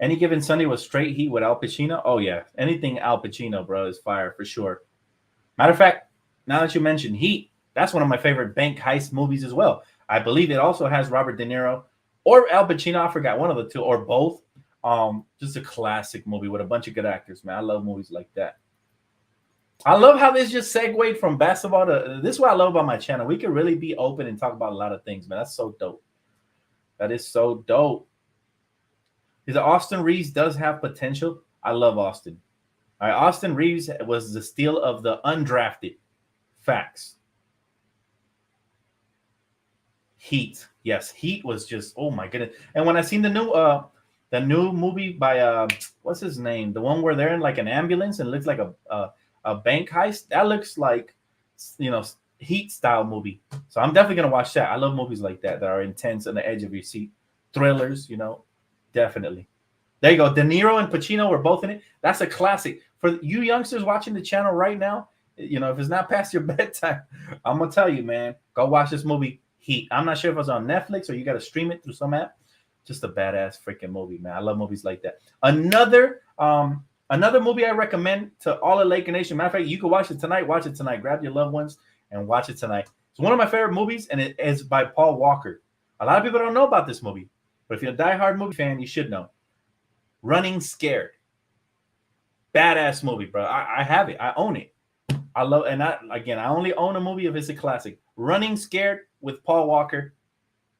Speaker 1: Any Given Sunday was straight heat with Al Pacino. Oh, yeah. Anything Al Pacino, bro, is fire for sure. Matter of fact, now that you mentioned Heat, that's one of my favorite bank heist movies as well. I believe it also has Robert De Niro or Al Pacino. I forgot, one of the two or both. Just a classic movie with a bunch of good actors, man. I love movies like that. I love how this just segued from basketball to this is what I love about my channel. We can really be open and talk about a lot of things, man. That's so dope. That is so dope. Because Austin Reeves does have potential. I love Austin. All right, Austin Reeves was the steal of the undrafted. Facts. Heat. Yes, Heat was just, oh my goodness. And when I seen the new movie by what's his name? The one where they're in like an ambulance and it looks like a bank heist. That looks like, you know, Heat style movie. So I'm definitely gonna watch that. I love movies like that are intense on the edge of your seat. Thrillers, you know, definitely. There you go. De Niro and Pacino were both in it. That's a classic. For you youngsters watching the channel right now, you know, if it's not past your bedtime, I'm gonna tell you, man, go watch this movie Heat. I'm not sure if it's on Netflix or you got to stream it through some app. Just a badass freaking movie, man. I love movies like that. Another movie I recommend to all of Laker Nation. Matter of fact, you can watch it tonight. Watch it tonight. Grab your loved ones and watch it tonight. It's one of my favorite movies, and it is by Paul Walker. A lot of people don't know about this movie, but if you're a diehard movie fan, you should know. Running Scared. Badass movie, bro. I have it. I own it. I love, and I only own a movie if it's a classic. Running Scared with Paul Walker.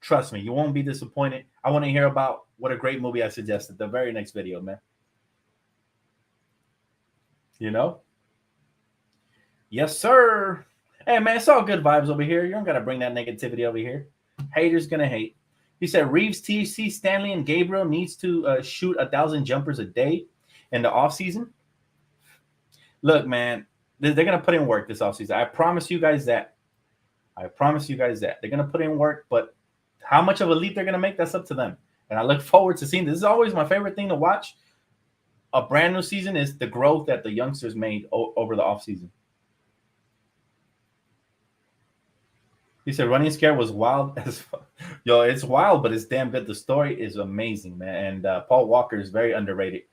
Speaker 1: Trust me, you won't be disappointed. I want to hear about what a great movie I suggested. The very next video, man. You know? Yes, sir. Hey, man, it's all good vibes over here. You don't got to bring that negativity over here. Haters gonna hate. He said Reeves, TC, Stanley, and Gabriel needs to shoot 1,000 jumpers a day in the offseason. Look, man, they're going to put in work this offseason. I promise you guys that. They're going to put in work, but how much of a leap they're going to make, that's up to them. And I look forward to seeing this. This is always my favorite thing to watch. A brand new season is the growth that the youngsters made over the offseason. He said Running Scared was wild as fuck. Yo, it's wild, but it's damn good. The story is amazing, man. And Paul Walker is very underrated.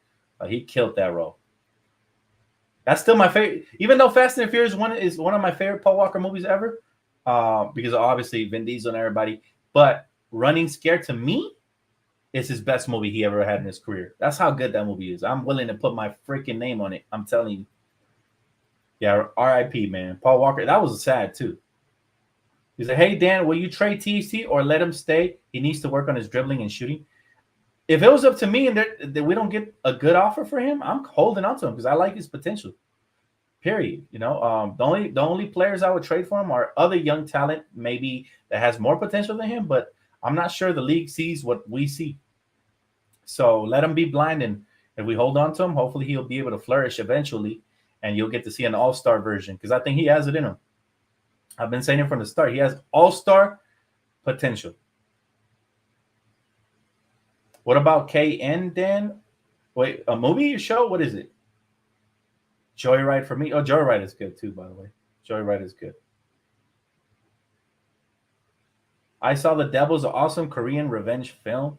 Speaker 1: He killed that role. That's still my favorite. Even though Fast and Furious 1 is one of my favorite Paul Walker movies ever, because obviously Vin Diesel and everybody. But Running Scared, to me, is his best movie he ever had in his career. That's how good that movie is. I'm willing to put my freaking name on it. I'm telling you. Yeah, R.I.P., man. Paul Walker, that was sad, too. He said, hey, Dan, will you trade TC or let him stay? He needs to work on his dribbling and shooting. If it was up to me and that we don't get a good offer for him, I'm holding on to him because I like his potential. Period. You know, the only players I would trade for him are other young talent, maybe that has more potential than him, but I'm not sure the league sees what we see. So let him be blind, and if we hold on to him, hopefully he'll be able to flourish eventually, and you'll get to see an all-star version because I think he has it in him. I've been saying it from the start. He has all-star potential. What about KN, Dan? Wait, a movie or show? What is it? Joyride for me? Oh, Joyride is good too, by the way. Joyride is good. I saw The Devil's an awesome Korean revenge film.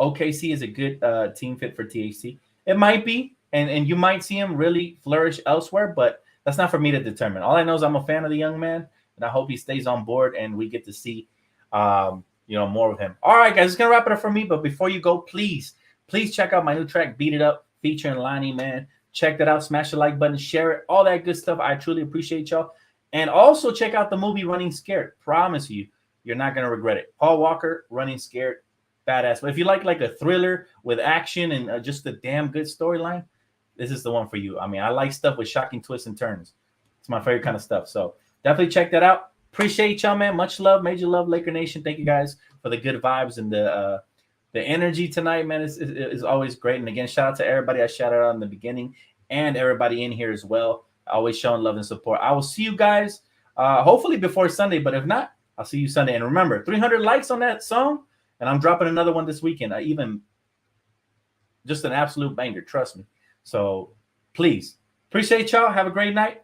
Speaker 1: OKC is a good team fit for THC. It might be, and you might see him really flourish elsewhere, but that's not for me to determine. All I know is I'm a fan of the young man, and I hope he stays on board and we get to see more of him. All right, guys, it's gonna wrap it up for me. But before you go, please check out my new track, Beat It Up, featuring Lonnie, man. Check that out. Smash the like button, share it, all that good stuff. I truly appreciate y'all. And also check out the movie Running Scared. Promise you, you're not gonna regret it. Paul Walker, Running Scared, badass. But if you like a thriller with action and just a damn good storyline, this is the one for you. I mean, I like stuff with shocking twists and turns. It's my favorite kind of stuff. So definitely check that out. Appreciate y'all, man. Much love, major love, Laker Nation. Thank you guys for the good vibes and the energy tonight, man. Is always great. And again, shout out to everybody I shouted out in the beginning and everybody in here as well. Always showing love and support. I will see you guys hopefully before Sunday, but if not, I'll see you Sunday. And remember, 300 likes on that song, and I'm dropping another one this weekend. Just an absolute banger, trust me. So please, appreciate y'all. Have a great night.